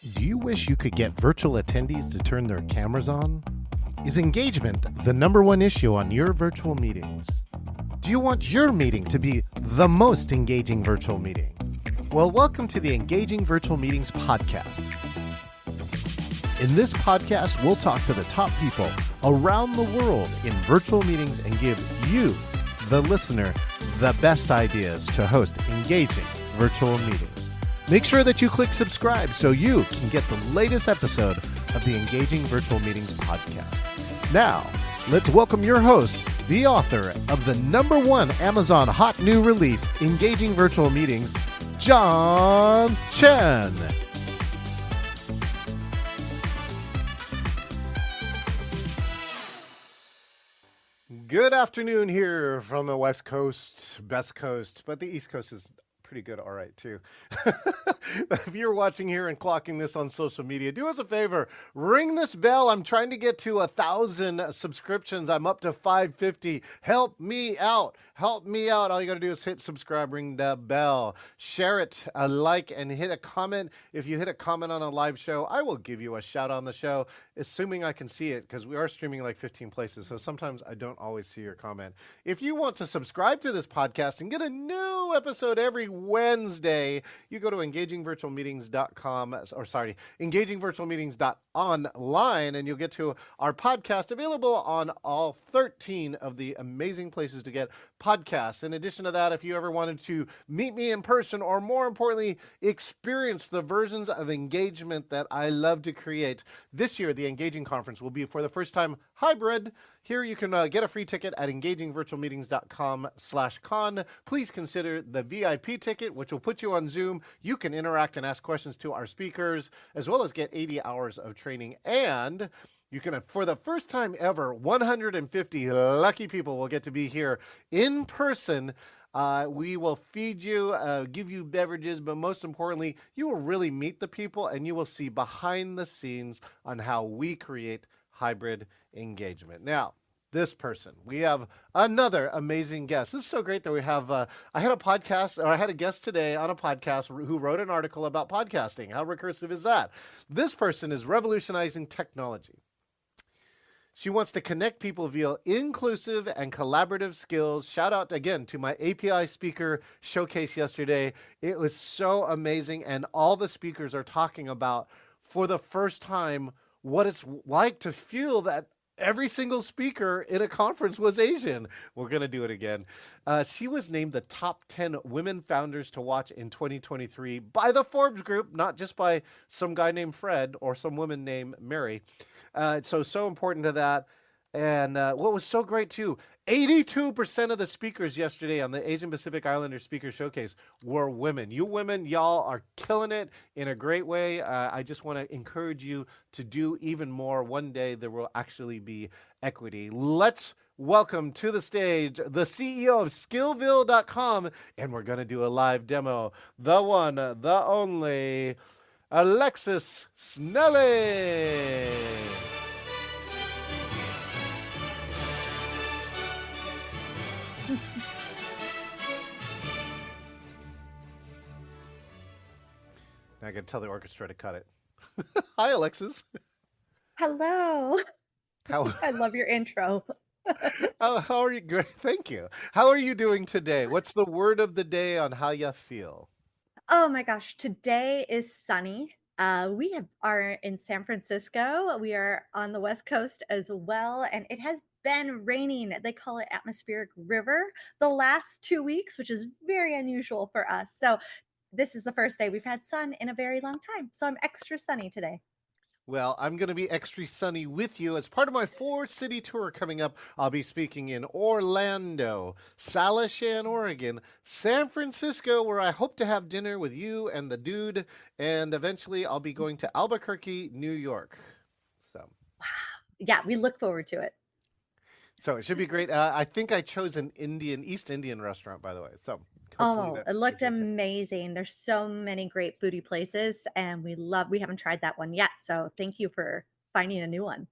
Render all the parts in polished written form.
Do you wish you could get virtual attendees to turn their cameras on? Is engagement the number one issue on your virtual meetings? Do you want your meeting to be the most engaging virtual meeting? Well, welcome to the Engaging Virtual Meetings podcast. In this podcast, we'll talk to the top people around the world in virtual meetings and give you, the listener, the best ideas to host engaging virtual meetings. Make sure that you click subscribe so you can get the latest episode of the Engaging Virtual Meetings podcast. Now, let's welcome your host, the author of the #1 Amazon hot new release, Engaging Virtual Meetings, John Chen. Good afternoon here from the West Coast, best coast, but the East Coast is pretty good, all right, too. If you're watching here and clocking this on social media, do us a favor, ring this bell. I'm trying to get to 1,000 subscriptions. I'm up to 550. Help me out. Help me out. All you got to do is hit subscribe, ring the bell, share it, like, and hit a comment. If you hit a comment on a live show, I will give you a shout on the show, assuming I can see it, because we are streaming like 15 places, so sometimes I don't always see your comment. If you want to subscribe to this podcast and get a new episode every Wednesday, you go to engagingvirtualmeetings.com, or sorry, engagingvirtualmeetings.online, and you'll get to our podcast available on all 13 of the amazing places to get podcasts. In addition to that, if you ever wanted to meet me in person, or more importantly, experience the versions of engagement that I love to create, this year the Engaging Conference will be, for the first time, hybrid. Here you can get a free ticket at engagingvirtualmeetings.com/con. Please consider the VIP ticket, which will put you on Zoom. You can interact and ask questions to our speakers, as well as get 80 hours of training. And you can, for the first time ever, 150 lucky people will get to be here in person. We will feed you, give you beverages, but most importantly, you will really meet the people and you will see behind the scenes on how we create hybrid engagement. Now, this person, we have another amazing guest. This is so great that we have, I had a guest today on a podcast who wrote an article about podcasting. How recursive is that? This person is revolutionizing technology. She wants to connect people via inclusive and collaborative skills. Shout out again to my API speaker showcase yesterday. It was so amazing. And all the speakers are talking about, for the first time, what it's like to feel that every single speaker in a conference was Asian. We're going to do it again. She was named the top 10 women founders to watch in 2023 by the Forbes Group, not just by some guy named Fred or some woman named Mary. So important to that. And what was so great too, 82% of the speakers yesterday on the Asian Pacific Islander Speaker Showcase were women. You women, y'all are killing it in a great way. I just want to encourage you to do even more. One day there will actually be equity. Let's welcome to the stage the CEO of SkillVill.com, and we're going to do a live demo. The one, the only, Alexis Snelling. I can tell the orchestra to cut it. Hi, Alexis. Hello. How I love your intro. how are you? Good. Thank you. How are you doing today? What's the word of the day on how you feel? Oh my gosh, today is sunny. We are in San Francisco. We are on the West Coast as well, and it has been raining. They call it atmospheric river the last 2 weeks, which is very unusual for us. So this is the first day we've had sun in a very long time. So I'm extra sunny today. Well, I'm going to be extra sunny with you as part of my 4-city tour coming up. I'll be speaking in Orlando, Salishan, Oregon, San Francisco, where I hope to have dinner with you and the dude, and eventually I'll be going to Albuquerque, New York. So, Yeah, we look forward to it. So it should be great. I think I chose an East Indian restaurant, by the way. So Oh, it looked amazing. There's so many great foodie places, and we haven't tried that one yet. So thank you for finding a new one.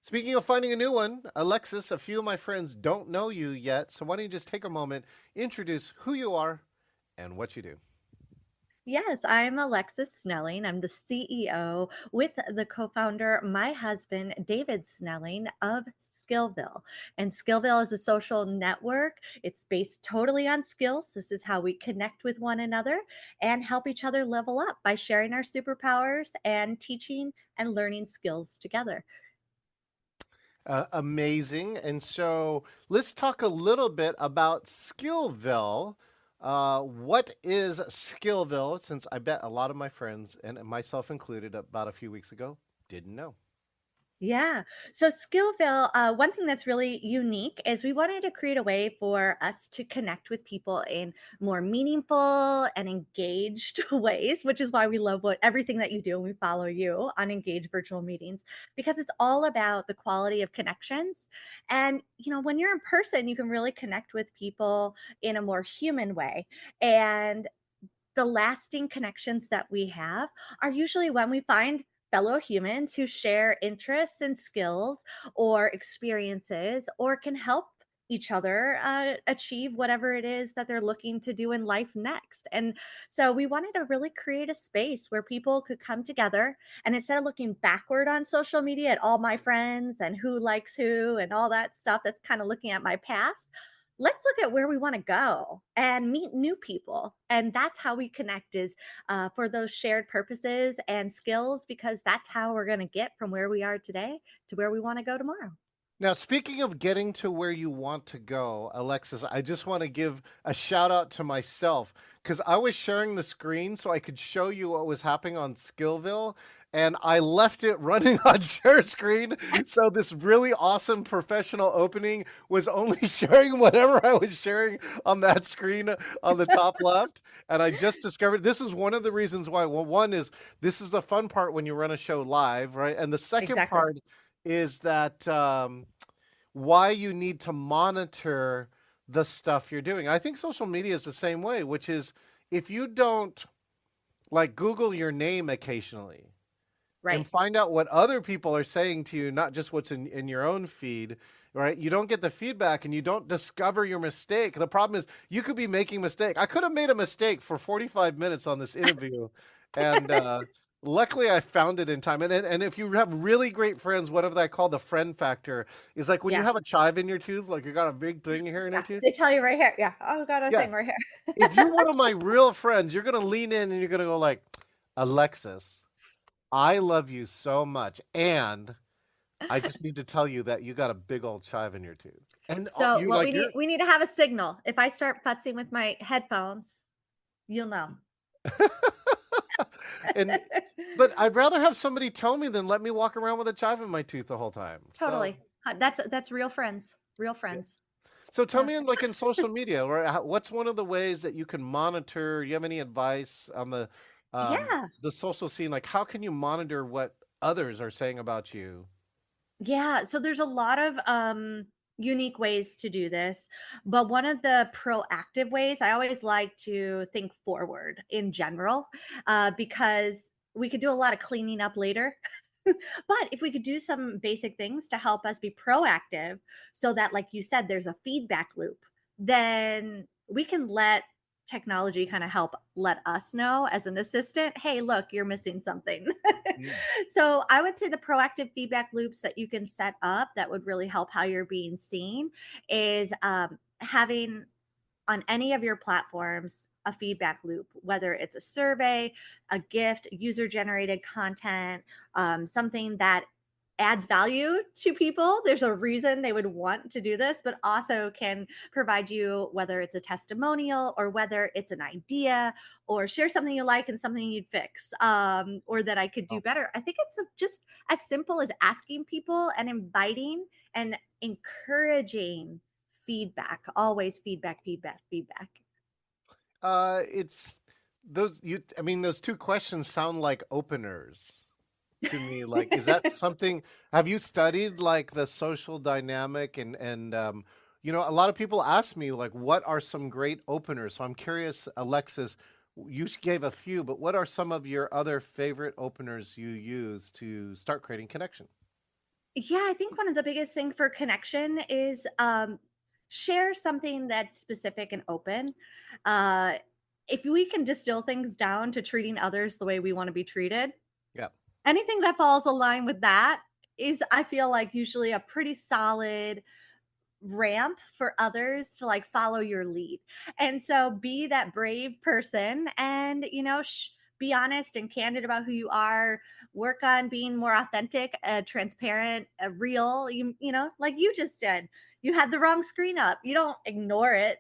Speaking of finding a new one, Alexis, a few of my friends don't know you yet. So why don't you just take a moment, introduce who you are and what you do. Yes, I'm Alexis Snelling. I'm the CEO with the co founder, my husband, David Snelling of Skillville. And Skillville is a social network. It's based totally on skills. This is how we connect with one another and help each other level up by sharing our superpowers and teaching and learning skills together. Amazing. And so let's talk a little bit about Skillville. What is Skillville? Since I bet a lot of my friends, and myself included, about a few weeks ago, didn't know. Yeah. So Skillville, one thing that's really unique is we wanted to create a way for us to connect with people in more meaningful and engaged ways, which is why we love what everything that you do and we follow you on engaged virtual meetings because it's all about the quality of connections. And when you're in person, you can really connect with people in a more human way. And the lasting connections that we have are usually when we find fellow humans who share interests and skills or experiences or can help each other achieve whatever it is that they're looking to do in life next. And so we wanted to really create a space where people could come together and instead of looking backward on social media at all my friends and who likes who and all that stuff that's kind of looking at my past, let's look at where we want to go and meet new people, and that's how we connect is for those shared purposes and skills because that's how we're going to get from where we are today to where we want to go tomorrow. Now, speaking of getting to where you want to go, Alexis, I just want to give a shout out to myself because I was sharing the screen so I could show you what was happening on Skillville, and I left it running on share screen. So this really awesome professional opening was only sharing whatever I was sharing on that screen on the top left. And I just discovered this is one of the reasons why. Well, one is this is the fun part when you run a show live, right? And the second Exactly. part is that why you need to monitor the stuff you're doing. I think social media is the same way, which is if you don't like Google your name occasionally and Right. find out what other people are saying to you, not just what's in your own feed, right? You don't get the feedback and you don't discover your mistake. The problem is you could be making a mistake. I could have made a mistake for 45 minutes on this interview. And luckily I found it in time. And if you have really great friends, whatever that call the friend factor is like when you Yeah. have a chive in your tooth, like you got a big thing here in your Yeah. tooth. They tell you right here. Yeah. Oh, got a Yeah. thing right here. If you're one of my real friends, you're gonna lean in and you're gonna go like, Alexis, I love you so much. And I just need to tell you that you got a big old chive in your tooth. And So you're what like, we need to have a signal. If I start futzing with my headphones, you'll know. and but I'd rather have somebody tell me than let me walk around with a chive in my tooth the whole time. So Totally. That's real friends. Real yeah. friends. So tell Yeah. me, like in social media, right? What's one of the ways that you can monitor? You have any advice on Yeah. the social scene? Like, how can you monitor what others are saying about you? Yeah, so there's a lot of unique ways to do this, but one of the proactive ways I always like to think forward in general, because we could do a lot of cleaning up later. But if we could do some basic things to help us be proactive so that, like you said, there's a feedback loop, then we can let technology kind of help let us know as an assistant, hey, look, you're missing something. Mm. So I would say the proactive feedback loops that you can set up that would really help how you're being seen is having on any of your platforms a feedback loop, whether it's a survey, a gift, user generated content, something that adds value to people. There's a reason they would want to do this, but also can provide you whether it's a testimonial or whether it's an idea or share something you like and something you'd fix or that I could do Oh. better. I think it's just as simple as asking people and inviting and encouraging feedback, always feedback, feedback, feedback. It's those you. I mean, those two questions sound like openers to me. Like, is that something? Have you studied like the social dynamic and a lot of people ask me like, what are some great openers? So I'm curious, Alexis. You gave a few, but what are some of your other favorite openers you use to start creating connection? Yeah, I think one of the biggest thing for connection is share something that's specific and open. Uh, if we can distill things down to treating others the way we want to be treated, Yeah. anything that falls in line with that is, I feel like, usually a pretty solid ramp for others to like follow your lead. And so be that brave person and, be honest and candid about who you are. Work on being more authentic, transparent, real. Like you just did. You had the wrong screen up. You don't ignore it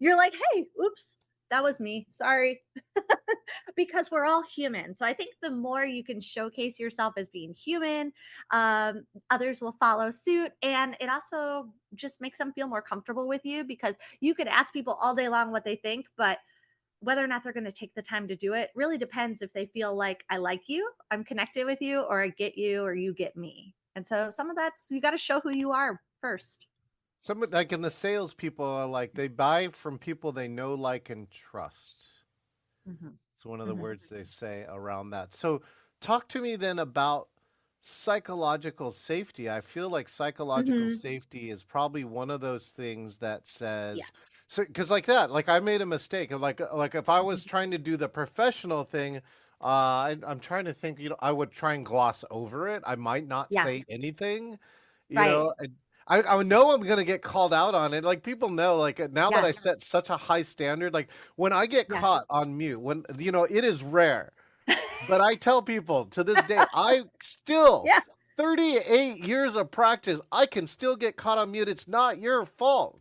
you're like, "Hey, oops, that was me. Sorry." Because we're all human. So I think the more you can showcase yourself as being human, others will follow suit. And it also just makes them feel more comfortable with you, because you could ask people all day long what they think, but whether or not they're going to take the time to do it really depends if they feel like, I like you, I'm connected with you, or I get you, or you get me. And so some of that's, you got to show who you are first. Some like in the sales people are like they buy from people they know, like, and trust. Hmm. It's one of the Hmm. words they say around that. So, talk to me then about psychological safety. I feel like psychological Hmm. safety is probably one of those things that Yeah. says, so because like that, like I made a mistake. Like if I was Mhm. trying to do the professional thing, I'm trying to think. I would try and gloss over it. I might not Yeah. say anything. You Right. know, I know I'm gonna get called out on it. Like people know, like now that I Yes. set such a high standard, like when I get Yes. caught on mute, when it is rare, but I tell people to this day, I still Yeah. 38 years of practice, I can still get caught on mute. It's not your fault.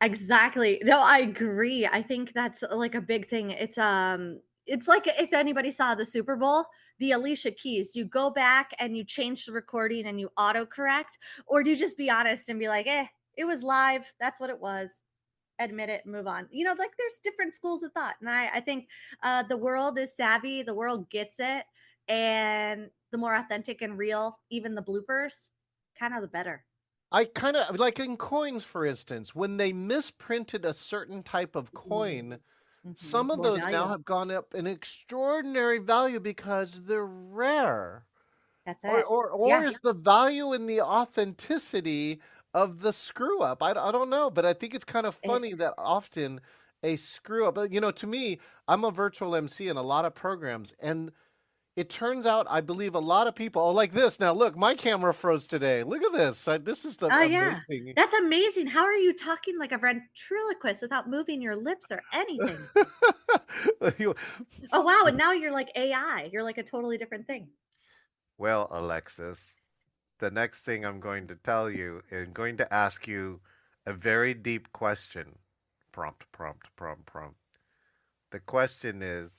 Exactly. No, I agree. I think that's like a big thing. It's like if anybody saw the Super Bowl, the Alicia Keys, you go back and you change the recording and you autocorrect, or do you just be honest and be like, it was live. That's what it was. Admit it, move on. Like there's different schools of thought. And I think the world is savvy, the world gets it. And the more authentic and real, even the bloopers, kind of the better. I kind of like in coins, for instance, when they misprinted a certain type of coin, some of More those now value. have gone up in extraordinary value because they're rare. That's Or it. or or Yeah. is the value in the authenticity of the screw up? I don't know, but I think it's kind of It, funny that often a screw up, but to me, I'm a virtual MC in a lot of programs, and it turns out I believe a lot of people, oh, like this. Now look, my camera froze today. Look at this. This is the Oh, yeah. amazing. That's amazing. How are you talking like a ventriloquist without moving your lips or anything? You- Oh, wow, and now you're like AI. You're like a totally different thing. Well, Alexis, the next thing I'm going to tell you is going to ask you a very deep question. Prompt, prompt, prompt, prompt. The question is,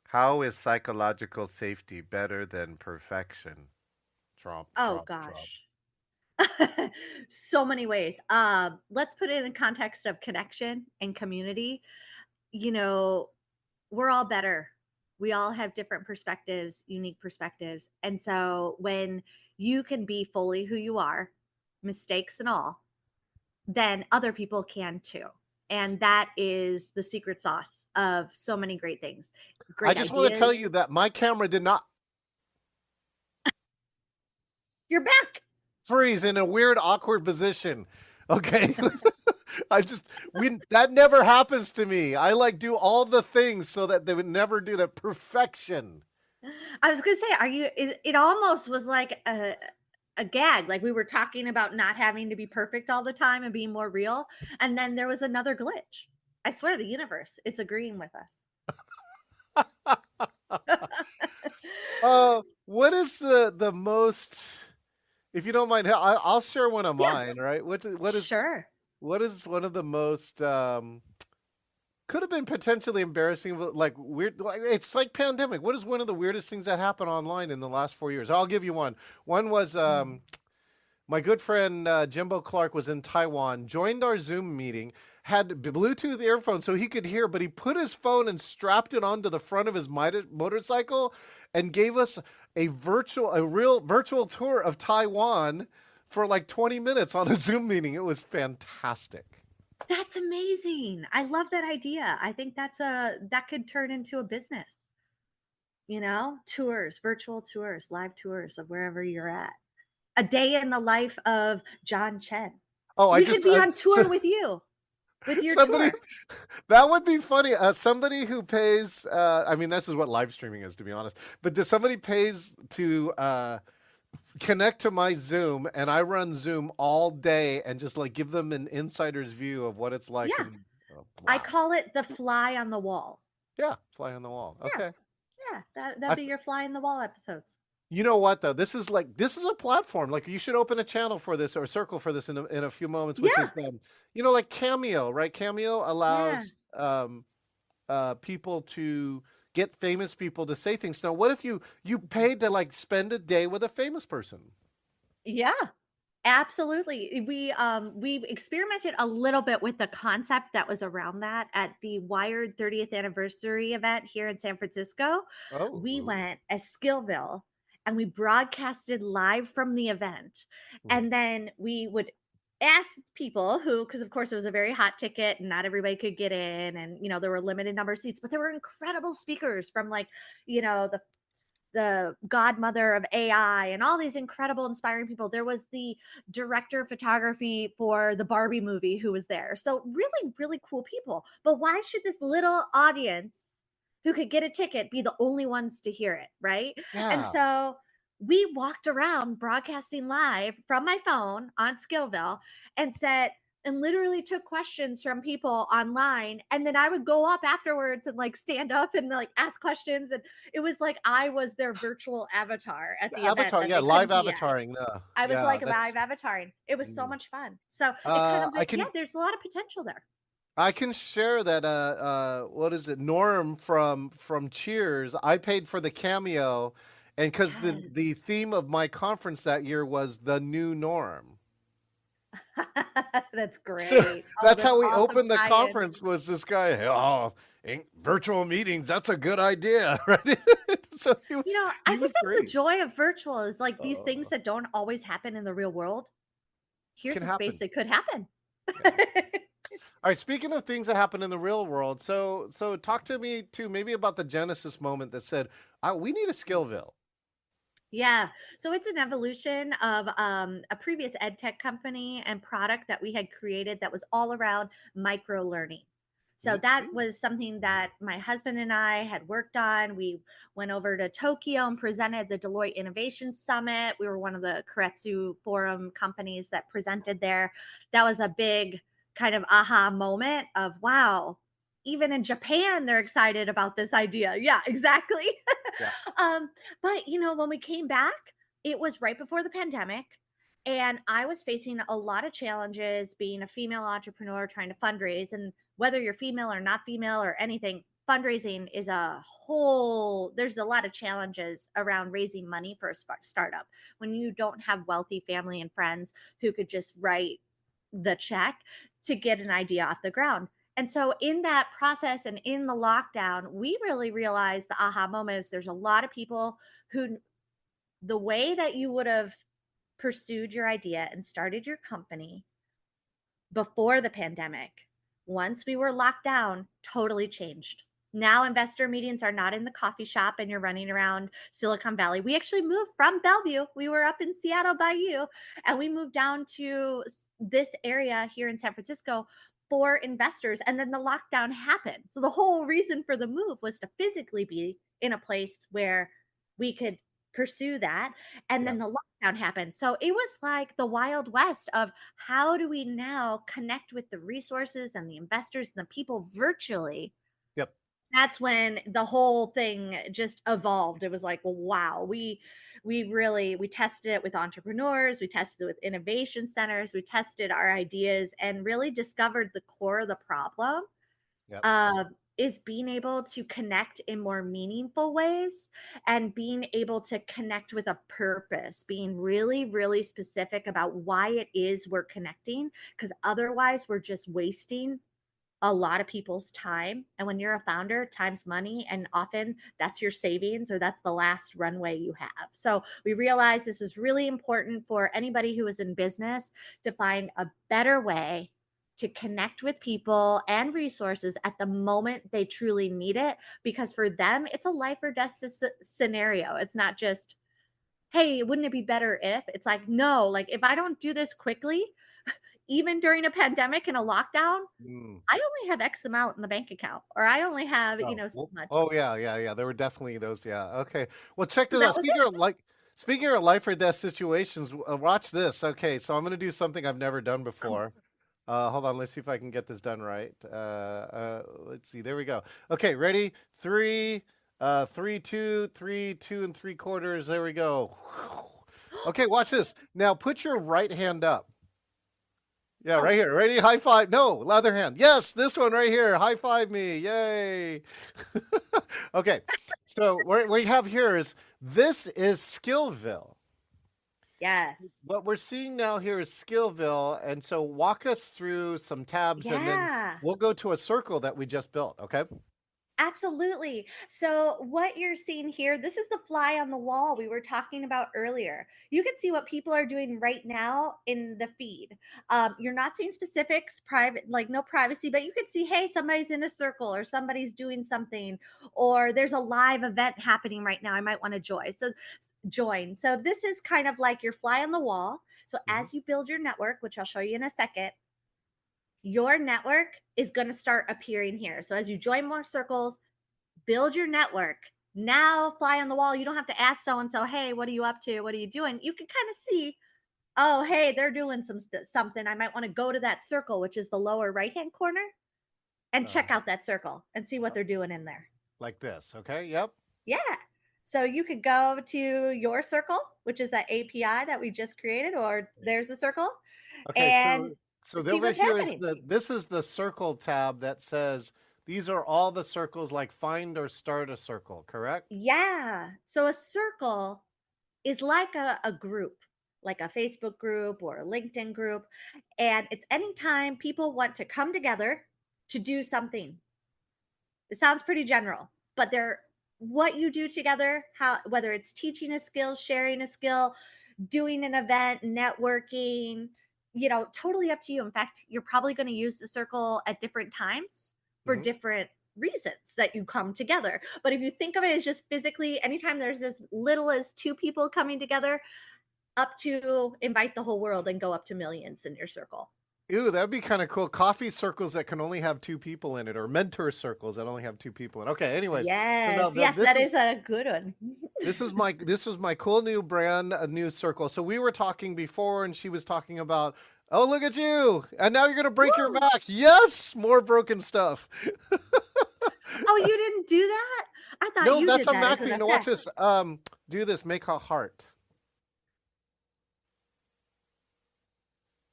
how is psychological safety better than perfection? Trump, Oh Trump, Trump. gosh. So many ways. Let's put it in the context of connection and community. You know, we're all better. We all have different perspectives, unique perspectives. And so when you can be fully who you are, mistakes and all, then other people can too. And that is the secret sauce of so many great things. I Great just want to tell ideas. you that my camera did not You're back. freeze in a weird, awkward position. Okay. I just that never happens to me. I like do all the things so that they would never do the perfection. I was gonna say, it almost was like a gag. Like we were talking about not having to be perfect all the time and being more real. And then there was another glitch. I swear the universe, it's agreeing with us. What is the most, if you don't mind, I'll share one of Yeah, mine, right? sure. What is one of the most could have been potentially embarrassing, but like weird. Like, it's like pandemic. What is one of the weirdest things that happened online in the last 4 years? I'll give you one. One was Mm. my good friend Jimbo Clark was in Taiwan, joined our Zoom meeting, had Bluetooth earphones so he could hear, but he put his phone and strapped it onto the front of his motorcycle and gave us a real virtual tour of Taiwan for like 20 minutes on a Zoom meeting. It was fantastic. That's amazing. I love that idea. I think that could turn into a business, tours, virtual tours, live tours of wherever you're at. A day in the life of John Chen. Oh, I We could just be on so tour with you. with your Somebody tour. that would be funny. Somebody who pays. I mean, this is what live streaming is, to be honest. But does somebody pays to connect to my Zoom, and I run Zoom all day, and just like give them an insider's view of what it's like? Yeah, And oh, I wow, call it the fly on the wall. yeah, fly on the wall. Yeah, Okay. yeah, that'd I, be your fly in the wall episodes. you know what though? This is a platform. Like you should open a channel for this or a circle for this in a few moments, which Yeah, is like Cameo, right? Cameo yeah, allows people to get famous people to say things. Now, what if you paid to like spend a day with a famous person? yeah. Absolutely. We experimented a little bit with the concept that was around that at the Wired 30th anniversary event here in San Francisco. Oh, We ooh, went as Skillville and we broadcasted live from the event. mm, And then we would ask people who, because of course it was a very hot ticket and not everybody could get in, and there were limited number of seats, but there were incredible speakers from like, the godmother of AI and all these incredible, inspiring people. There was the director of photography for the Barbie movie who was there. So, really, really cool people. But why should this little audience who could get a ticket be the only ones to hear it? Right. And yeah. so, we walked around broadcasting live from my phone on Skillville and said, and literally took questions from people online, and then I would go up afterwards and like stand up and like ask questions, and it was like I was their virtual avatar at the event Avatar, that yeah, they live couldn't be at. avataring. I was Yeah, like live that's. avataring. It was so Mm. much fun. So it kind of, I but yeah, can there's a lot of potential there. I can share that. What is it? Norm from Cheers. I paid for the cameo, and because the Yes. theme of my conference that year was the new norm. That's So great. Oh, that's that's how we awesome opened the tie in. conference. Was this guy? Oh, virtual meetings. That's a good idea, right? So I he think was that's the great. joy of virtual is like these things Uh, that don't always happen in the real world. Here's can a space happen. that could happen. Yeah. All right. Speaking of things that happen in the real world, so talk to me too, maybe about the genesis moment that said, "We need a Skillville." Yeah. So it's an evolution of a previous ed tech company and product that we had created that was all around micro learning. So that Mm. was something that my husband and I had worked on. We went over to Tokyo and presented the Deloitte Innovation Summit. We were one of the Keiretsu Forum companies that presented there. That was a big kind of aha moment of wow, even in Japan, they're excited about this idea. Yeah, exactly. Yeah. um, but when we came back, it was right before the pandemic. And I was facing a lot of challenges being a female entrepreneur trying to fundraise. And whether you're female or not female or anything, fundraising is there's a lot of challenges around raising money for a startup when you don't have wealthy family and friends who could just write the check to get an idea off the ground. And so, in that process and in the lockdown, we really realized the aha moment is there's a lot of people who, the way that you would have pursued your idea and started your company before the pandemic, once we were locked down, totally changed. Now investor meetings are not in the coffee shop and you're running around Silicon Valley. We actually moved from Bellevue. We were up in Seattle by you, and we moved down to this area here in San Francisco for investors. And then the lockdown happened. So the whole reason for the move was to physically be in a place where we could pursue that. And Yeah. then the lockdown happened. So it was like the Wild West of how do we now connect with the resources and the investors and the people virtually. Yep. That's when the whole thing just evolved. It was like, well, wow, we tested it with entrepreneurs, we tested it with innovation centers, we tested our ideas and really discovered the core of the problem Yep. is being able to connect in more meaningful ways and being able to connect with a purpose, being really, really specific about why it is we're connecting, because otherwise we're just wasting a lot of people's time. And when you're a founder, time's money. And often that's your savings or that's the last runway you have. So we realized this was really important for anybody who is in business to find a better way to connect with people and resources at the moment they truly need it. Because for them, it's a life or death scenario. It's not just, hey, wouldn't it be better if? It's like, no, like if I don't do this quickly, even during a pandemic and a lockdown, Mm. I only have X amount in the bank account, or I only have, Oh, so much. oh yeah, yeah, yeah. There were definitely those. Yeah. Okay. Well, check So this out. that was it. Speaking of life or death situations, watch this. Okay, so I'm gonna do something I've never done Oh, before. Hold on. Let's see if I can get this done right. Let's see. There we go. Okay, ready? Three, three, two and three quarters. There we go. Okay, watch this. Now put your right hand up. Yeah, right oh, here. Ready? High five. No, other hand. Yes, this one right here. High five me. Yay. Okay. So what we have here is this is Skillville. yes. What we're seeing now here is Skillville. And so walk us through some tabs and then Yeah. we'll go to a circle that we just built. Okay. Absolutely. So, what you're seeing here, this is the fly on the wall we were talking about earlier. You can see what people are doing right now in the feed. You're not seeing specifics, private, like no privacy, but you can see, hey, somebody's in a circle or somebody's doing something, or there's a live event happening right now. I might want to join. So, join. So, this is kind of like your fly on the wall. So, Mhm. as you build your network, which I'll show you in a second, your network is going to start appearing here. So, as you join more circles, build your network. Now, fly on the wall. You don't have to ask so and so, hey, what are you up to? What are you doing? You can kind of see, oh, hey, they're doing something. I might want to go to that circle, which is the lower right hand corner, and Uh, check out that circle and see what they're doing in there. like this. Okay. Yep. Yeah. So you could go to your circle, which is that API that we just created, or there's a circle, Okay. and So see over what's here is happening. this is the circle tab that says these are all the circles like find or start a circle, correct? Yeah. So a circle is like a group, like a Facebook group or a LinkedIn group. And it's anytime people want to come together to do something. It sounds pretty general, but they're what you do together, how whether it's teaching a skill, sharing a skill, doing an event, networking, totally up to you. In fact, you're probably going to use the circle at different times for Mhm. different reasons that you come together. But if you think of it as just physically, anytime there's as little as two people coming together, up to invite the whole world and go up to millions in your circle. Ew, that'd be kind of cool. Coffee circles that can only have two people in it, or mentor circles that only have two people in it. Okay, anyways, so now Yes, yes, that is a good one. this is my cool new brand, a new circle. So we were talking before, and she was talking about, oh look at you, and now you're gonna break your Woo! Mac. Yes, more broken stuff. Oh, you didn't do that? I thought No, you that's did a that Mac as an thing. Now watch effect. this. Do this. Make a heart.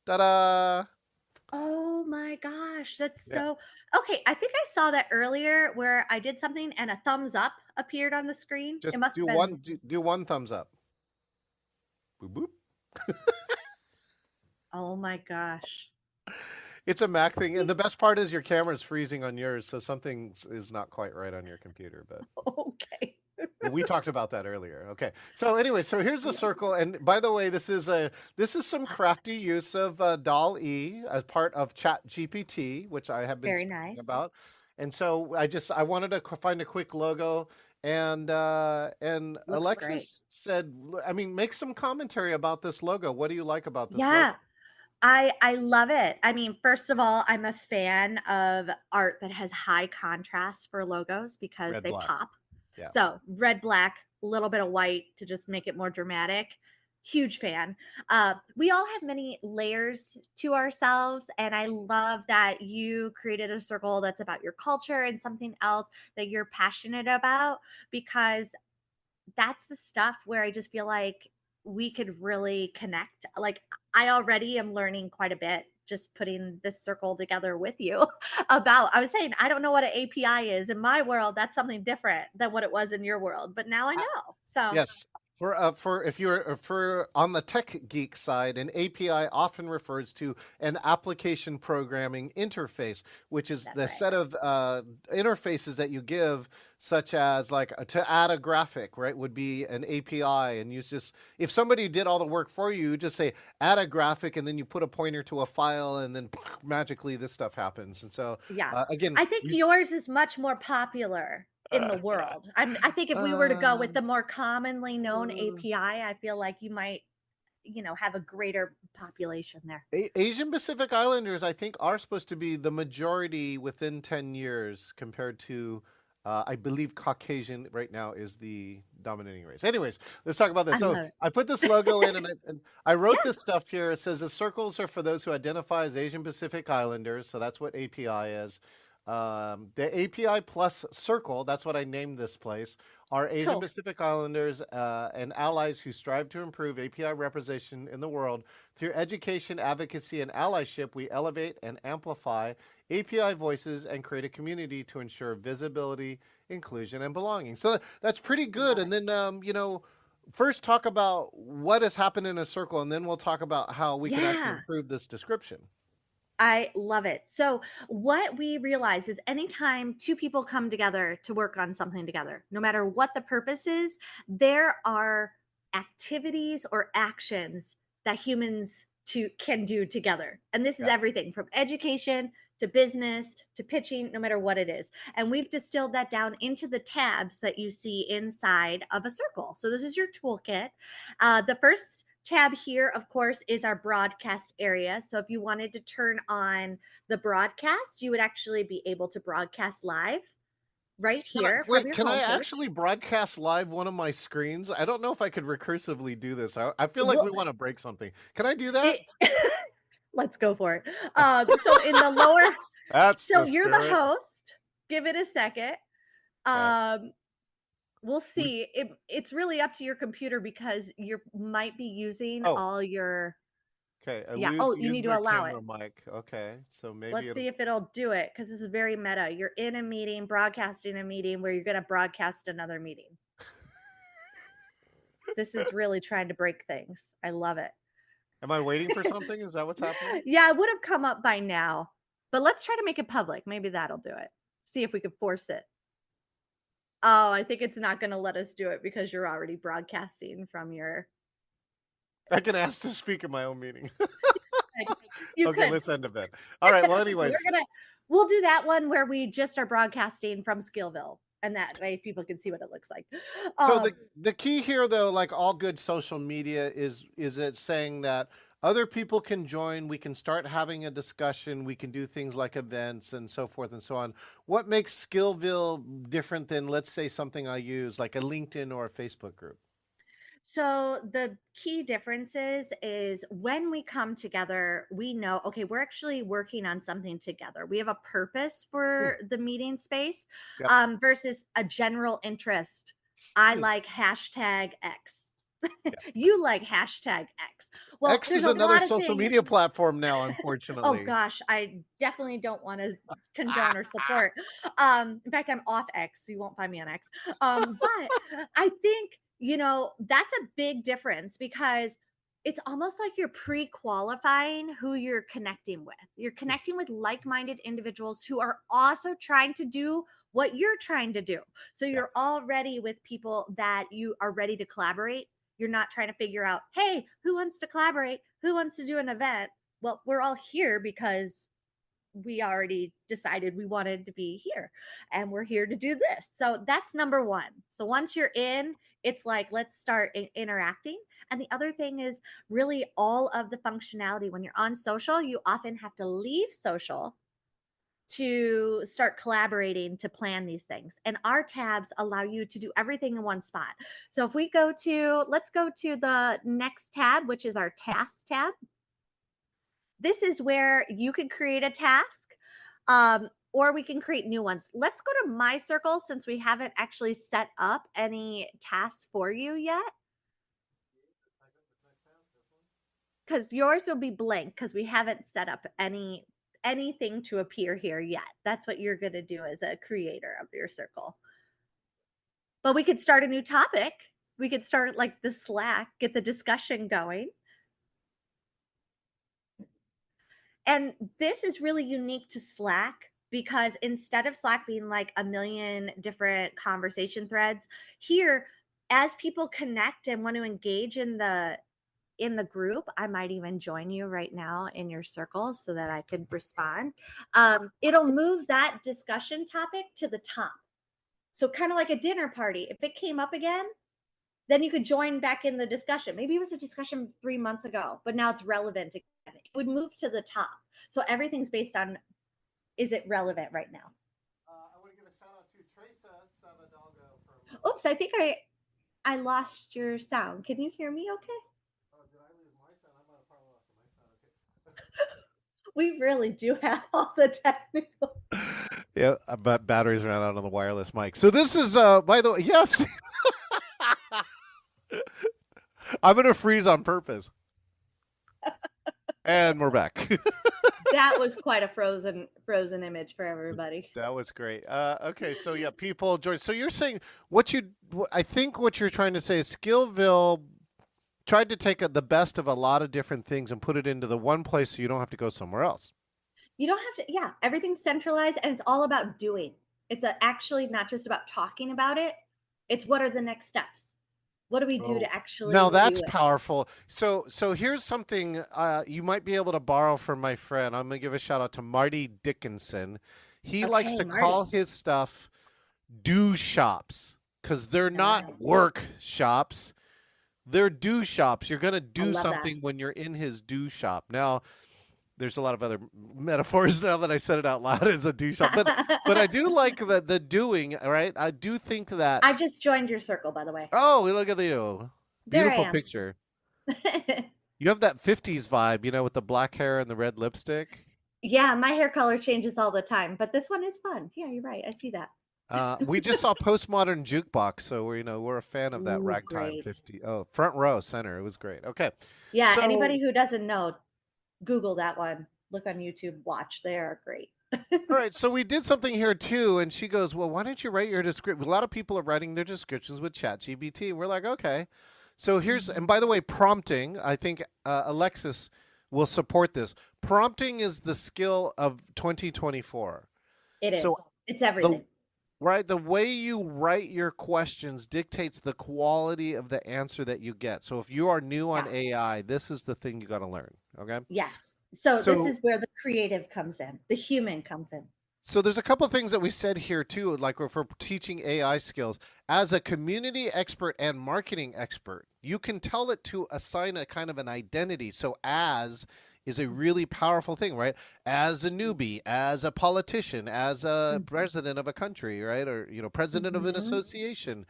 Ta-da! Oh my gosh, that's Yeah, so okay. I think I saw that earlier where I did something and a thumbs up appeared on the screen. It just must do have been, do one thumbs up. Boop boop. oh my gosh. It's a Mac thing, and See? the best part is your camera's freezing on yours, so something is not quite right on your computer. Okay. But we talked about that earlier. Okay, so anyway, so here's the Yeah. circle, and by the way, this is some Awesome. crafty use of DAL E as part of Chat GPT, which I have been Very speaking nice. about, and so I wanted to find a quick logo. And Looks great. Alexis said, I mean, make some commentary about this logo. What do you like about this logo? Yeah. I love it. I mean, first of all, I'm a fan of art that has high contrast for logos because Red, they black. pop. Yeah. So, red, black, a little bit of white to just make it more dramatic. Huge fan. We all have many layers to ourselves, and I love that you created a circle that's about your culture and something else that you're passionate about because that's the stuff where I just feel like we could really connect. Like I already am learning quite a bit just putting this circle together with you about I was saying I don't know what an API is. In my world, that's something different than what it was in your world, but now I know. So Yes. For if you're for on the tech geek side, an API often refers to an application programming interface, which is that's the right. set of interfaces that you give, such as like to add a graphic, right, would be an API. And you just if somebody did all the work for you, you just say add a graphic, and then you put a pointer to a file, and then magically this stuff happens. And so Yeah. again, I think yours is much more popular in the world. I think if we were to go with uh, the more commonly known uh, API, I feel like you might have a greater population there. Asian Pacific Islanders, I think, are supposed to be the majority within 10 years compared to, I believe, Caucasian right now is the dominating race. Anyways, let's talk about I this. So love I put this logo in and I wrote it. this stuff here. It says the circles are for those who identify as Asian Pacific Islanders. So that's what API is. The API plus circle, that's what I named this place, are Asian Cool. Pacific Islanders and allies who strive to improve API representation in the world. Through education, advocacy, and allyship, we elevate and amplify API voices and create a community to ensure visibility, inclusion, and belonging. So that's pretty good. Love And it. then, first talk about what has happened in a circle, and then we'll talk about how we can actually Yeah. improve this description. I love it. So, what we realize is anytime two people come together to work on something together, no matter what the purpose is, there are activities or actions that humans can do together. And this is Yeah. everything from education to business to pitching, no matter what it is. And we've distilled that down into the tabs that you see inside of a circle. So, this is your toolkit. The first tab here, of course, is our broadcast area. So if you wanted to turn on the broadcast, you would actually be able to broadcast live right here from Wait, your can I homepage. actually broadcast live one of my screens? I don't know if I could recursively do this. I feel like Well, we want to break something. Can I do that? it, let's go for it. So in the lower, That's so the you're the spirit. host. Give it a second. Okay. Um, we'll We, see. It's really up to your computer because you might be using oh, all your, okay. I yeah. Oh, you need to user allow it. camera mic. Okay. So maybe Let's it'll. see if it'll do it because this is very meta. You're in a meeting, broadcasting a meeting where you're going to broadcast another meeting. This is really trying to break things. I love it. Am I waiting for something? Is that what's happening? Yeah, it would have come up by now, but let's try to make it public. Maybe that'll do it. See if we could force it. Oh, I think it's not going to let us do it because you're already broadcasting from your. I can ask to speak in my own meeting. You Okay, could. let's end event. All right. Well, We're anyways, gonna. We'll do that one where we just are broadcasting from Skillville, and that way people can see what it looks like. so the Um, the key here, though, like all good social media, is it saying that other people can join, we can start having a discussion, we can do things like events and so forth and so on. What makes Skillville different than, let's say, something I use like a LinkedIn or a Facebook group? So the key differences is when we come together, we know, okay, we're actually working on something together. We have a purpose Hmm, for the meeting space yep. versus a general interest. I Hmm, like hashtag X. yeah. You like hashtag X. Well, X there's is a another lot of social things. media platform now, Oh unfortunately. gosh, I definitely don't want to condone or Ah, support. In fact, I'm off X, so you won't find me on X. But I think, that's a big difference because it's almost like you're pre-qualifying who you're connecting with. You're connecting with like-minded individuals who are also trying to do what you're trying to do. So yeah. you're already with people that you are ready to collaborate. You're not trying to figure out, hey, who wants to collaborate? Who wants to do an event? Well, we're all here because we already decided we wanted to be here and we're here to do this. So that's number one. So once you're in, it's like, let's start interacting. And the other thing is really all of the functionality. When you're on social, you often have to leave social to start collaborating to plan these things. And our tabs allow you to do everything in one spot. So if we let's go to the next tab, which is our tasks tab. This is where you can create a task, or we can create new ones. Let's go to my circle since we haven't actually set up any tasks for you yet, because yours will be blank because we haven't set up anything to appear here yet. That's what you're going to do as a creator of your circle. But we could start a new topic. We could start like the Slack, get the discussion going. And this is really unique to Slack because instead of Slack being like a million different conversation threads, here as people connect and want to engage in the group, I might even join you right now in your circle so that I could respond. It'll move that discussion topic to the top. So kind of like a dinner party. If it came up again, then you could join back in the discussion. Maybe it was a discussion 3 months ago, but now it's relevant again. It would move to the top. So everything's based on, is it relevant right now? I want to give a shout out to Teresa Savadalgo from. Oops, I think I lost your sound. Can you hear me okay? Oh, did I lose my sound? I might have probably lost my sound. Okay. We really do have all the technical. Yeah, but batteries ran out on the wireless mic. So this is, by the way, yes. I'm going to freeze on purpose. And we're back. That was quite a frozen image for everybody. That was great. Okay, so yeah, people join. So you're saying I think what you're trying to say is Skillville tried to take the best of a lot of different things and put it into the one place so you don't have to go somewhere else. You don't have to, yeah, everything's centralized and it's all about doing. It's actually not just about talking about it. It's what are the next steps? What do we do to actually Now that's do it? powerful. So here's something you might be able to borrow from my friend. I'm going to give a shout out to Marty Dickinson. He likes to call his stuff do shops because they're not work shops. They're do shops. You're going to do something when you're in his do shop. Now, there's a lot of other metaphors now that I said it out loud as a do shop, but I do like the doing, right? I do think that. I just joined your circle, by the way. Oh, look at you. Beautiful picture. You have that 50s vibe, you know, with the black hair and the red lipstick. Yeah, my hair color changes all the time, but this one is fun. Yeah, you're right. I see that. We just saw Postmodern Jukebox, so we're a fan of that. Ooh, ragtime great. 50. Oh, front row center. It was great. Okay. Yeah, so, anybody who doesn't know, Google that one. Look on YouTube. Watch. They are great. All right. So we did something here too, and she goes, "Well, why don't you write your description?" A lot of people are writing their descriptions with ChatGPT. We're like, okay. So here's, and by the way, prompting. I think Alexis will support this. Prompting is the skill of 2024. It is. It's everything. Right. The way you write your questions dictates the quality of the answer that you get. So if you are new on AI, this is the thing you got to learn. Okay. Yes. So this is where the creative comes in. The human comes in. So there's a couple of things that we said here too, like if we're teaching AI skills. As a community expert and marketing expert, you can tell it to assign a kind of an identity. So as is a really powerful thing, right? As a newbie, as a politician, as a president of a country, right? Or, you know, president of an association,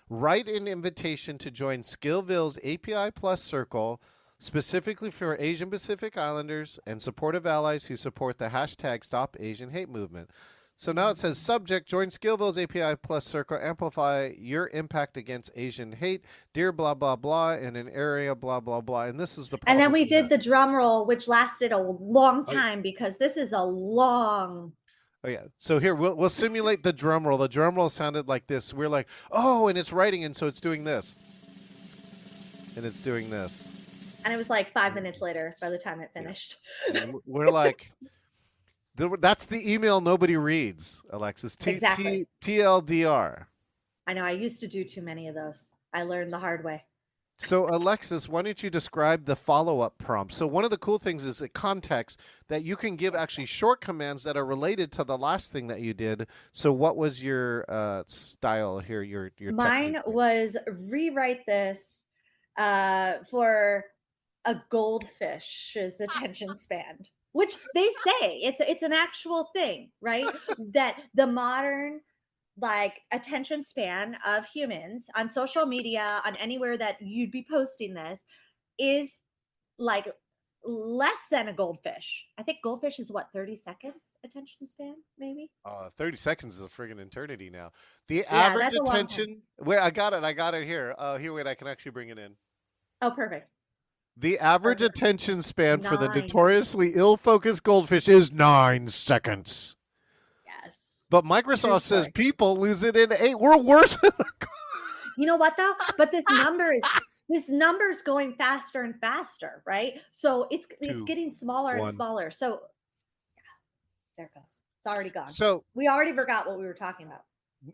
write an invitation to join Skillville's API Plus Circle, specifically for Asian Pacific Islanders and supportive allies who support the hashtag Stop Asian Hate movement. So now it says, subject, join Skillville's API Plus Circle, amplify your impact against Asian hate, dear blah, blah, blah, in an area, blah, blah, blah. And this is the And then we did the drum roll, which lasted a long time because this is a long. Oh, yeah. So here, we'll simulate the drum roll. The drum roll sounded like this. We're like, oh, and it's writing, and so it's doing this. And it's doing this. And it was like 5 minutes later by the time it finished. Yeah. We're like... That's the email nobody reads, Alexis. Exactly. TLDR. I know. I used to do too many of those. I learned the hard way. So, Alexis, why don't you describe the follow-up prompt? So one of the cool things is the context that you can give actually short commands that are related to the last thing that you did. So what was your style here? Your Mine technique? Was rewrite this for a goldfish's attention span. Which they say it's an actual thing, right? That the modern attention span of humans on social media, on anywhere that you'd be posting this, is like less than a goldfish. I think goldfish is what, 30 seconds attention span, maybe? 30 seconds is a friggin' eternity now. The average attention. Wait, I got it here. Here, wait, I can actually bring it in. Oh, perfect. The average attention span for the notoriously ill-focused goldfish is 9 seconds. Yes. But Microsoft says people lose it in 8. We're worse. You know what though? But this number is going faster and faster, right? So it's getting smaller and smaller. So yeah, there it goes. It's already gone. So we already forgot what we were talking about.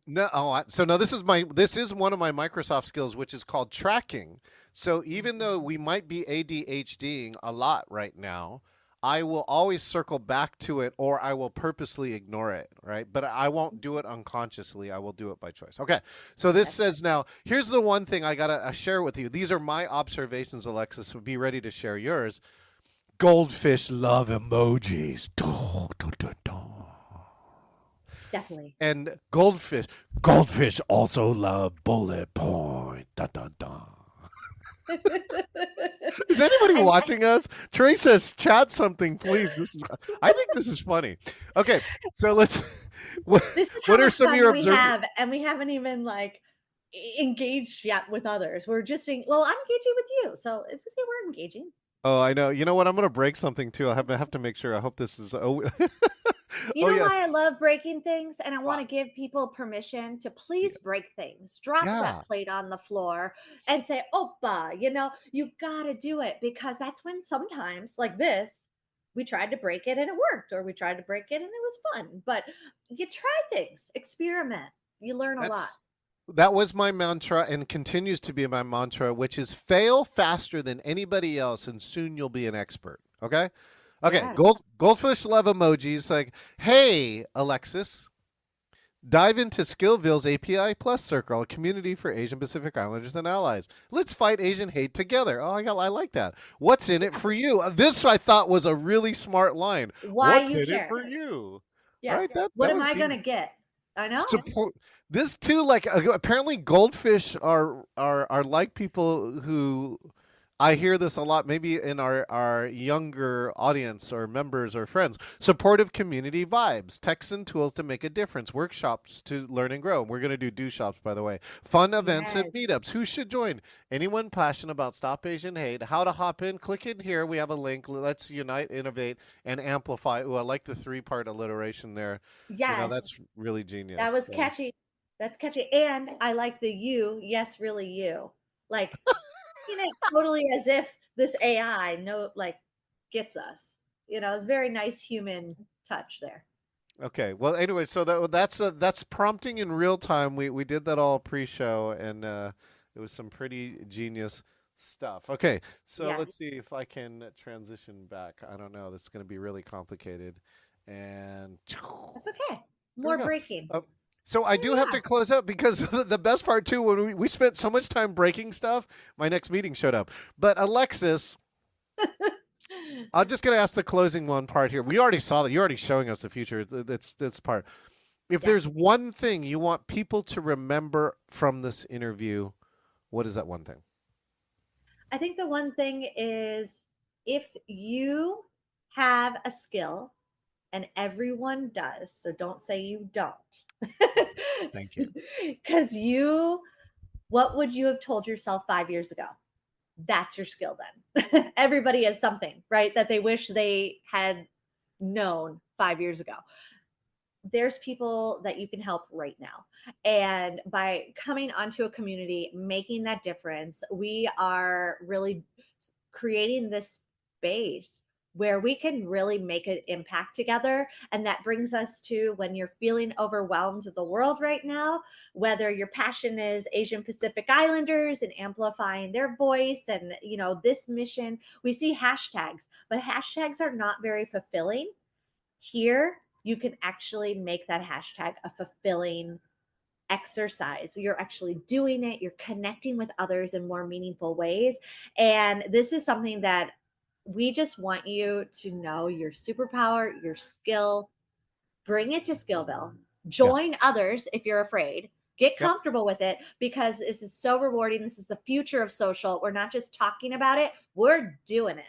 No, this is one of my Microsoft skills, which is called tracking. So even though we might be ADHDing a lot right now, I will always circle back to it, or I will purposely ignore it, right? But I won't do it unconsciously. I will do it by choice. Okay. So this That's says now, here's the one thing I got to share with you. These are my observations, Alexis. So be ready to share yours. Goldfish love emojis. definitely. And goldfish also love bullet point. Dun, dun, dun. Is anybody And watching us? Trey says, "Chat something, please." I think this is funny. Okay, so let's. What, this is how what are much some of fun your we observations? have, and we haven't even like engaged yet with others. We're just well, I'm engaging with you, so it's see we're engaging. Oh, I know. You know what? I'm going to break something too. I have to make sure. I hope this is. Oh, You oh know yes. why I love breaking things? And I want Why? to give people permission to Yeah. please break things. Drop that Yeah. plate on the floor and say, Oppa, you got to do it, because that's when sometimes, like this, we tried to break it and it worked, or we tried to break it and it was fun. But you try things, experiment, you learn a lot. That's that was my mantra and continues to be my mantra, which is fail faster than anybody else, and soon you'll be an expert. Okay. Okay. Yeah. Goldfish love emojis. Like, hey, Alexis, dive into Skillville's API Plus Circle, a community for Asian Pacific Islanders and allies. Let's fight Asian hate together. Oh, I like that. What's in it for you? This I thought was a really smart line. Why What's you in it care? for you? Yeah. Right? What That am was I going to genius. get? I know. Support this too. Like apparently, goldfish are like people who I hear this a lot, maybe in our younger audience or members or friends. Supportive community vibes, texts and tools to make a difference, workshops to learn and grow. We're going to do shops, by the way. Fun events and Yes. meetups. Who should join? Anyone passionate about Stop Asian Hate. How to hop in? Click in here. We have a link. Let's unite, innovate, and amplify. Ooh, I like the three-part alliteration there. Yes. That's really That genius. was catchy. That's catchy. And I like the you, yes, really you. Like, totally as if this AI gets us. It's very nice human touch there. Okay. Well, anyway, so that's prompting in real time. We did that all pre-show, and it was some pretty genius stuff. Okay, so let's Yes. see if I can transition back. I don't know. This is going to be really complicated, and That's okay. here we More go. breaking. Uh, so I do have Yeah. to close up because the best part too, when we spent so much time breaking stuff, my next meeting showed up. But Alexis, I'm just going to ask the closing one part here. We already saw that. You're already showing us the future. That's part. If Yeah. there's one thing you want people to remember from this interview, what is that one thing? I think the one thing is, if you have a skill, and everyone does, so don't say you don't. Thank you. Because what would you have told yourself 5 years ago? That's your skill then. Everybody has something, right, that they wish they had known 5 years ago. There's people that you can help right now. And by coming onto a community, making that difference, we are really creating this space where we can really make an impact together. And that brings us to, when you're feeling overwhelmed with the world right now, whether your passion is Asian Pacific Islanders and amplifying their voice, and this mission, we see hashtags, but hashtags are not very fulfilling. Here, you can actually make that hashtag a fulfilling exercise. You're actually doing it, you're connecting with others in more meaningful ways. And this is something that we just want you to know: your superpower, your skill. Bring it to Skillville. Yeah. Join others if you're afraid. Get Yep. comfortable with it, because this is so rewarding. This is the future of social. We're not just talking about it, we're doing it.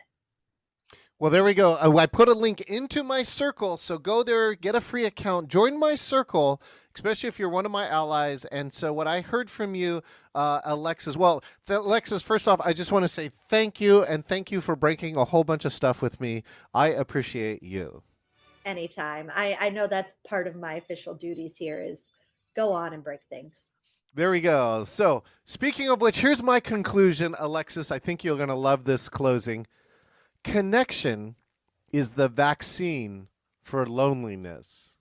Well, there we go. I put a link into my circle, so go there, get a free account, join my circle, especially if you're one of my allies. And so, what I heard from you, Alexis. Well, Alexis, first off, I just want to say thank you, and thank you for breaking a whole bunch of stuff with me. I appreciate you. Anytime. I know that's part of my official duties here, is go on and break things. There we go. So, speaking of which, here's my conclusion, Alexis. I think you're going to love this closing. Connection is the vaccine for loneliness.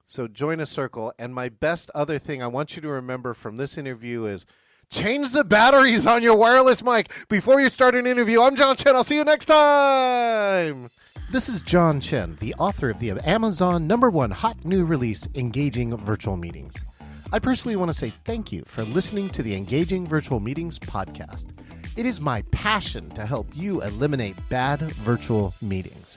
So join a circle. And my best other thing I want you to remember from this interview is Change the batteries on your wireless mic before you start an interview. I'm John Chen. I'll see you next time. This is John Chen, the author of the Amazon #1 hot new release, Engaging Virtual Meetings. I personally want to say thank you for listening to the Engaging Virtual Meetings podcast. It is my passion to help you eliminate bad virtual meetings.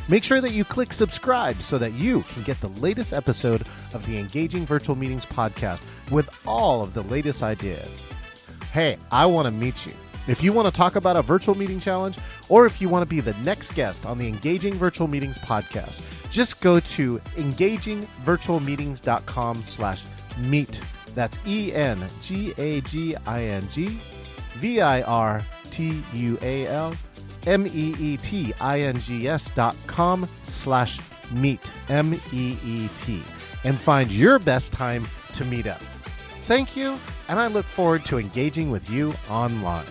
Make sure that you click subscribe so that you can get the latest episode of the Engaging Virtual Meetings podcast with all of the latest ideas. Hey, I want to meet you. If you want to talk about a virtual meeting challenge, or if you want to be the next guest on the Engaging Virtual Meetings podcast, just go to engagingvirtualmeetings.com/meet. That's engagingvirtualmeetings.com/meet, MEET, and find your best time to meet up. Thank you, and I look forward to engaging with you online.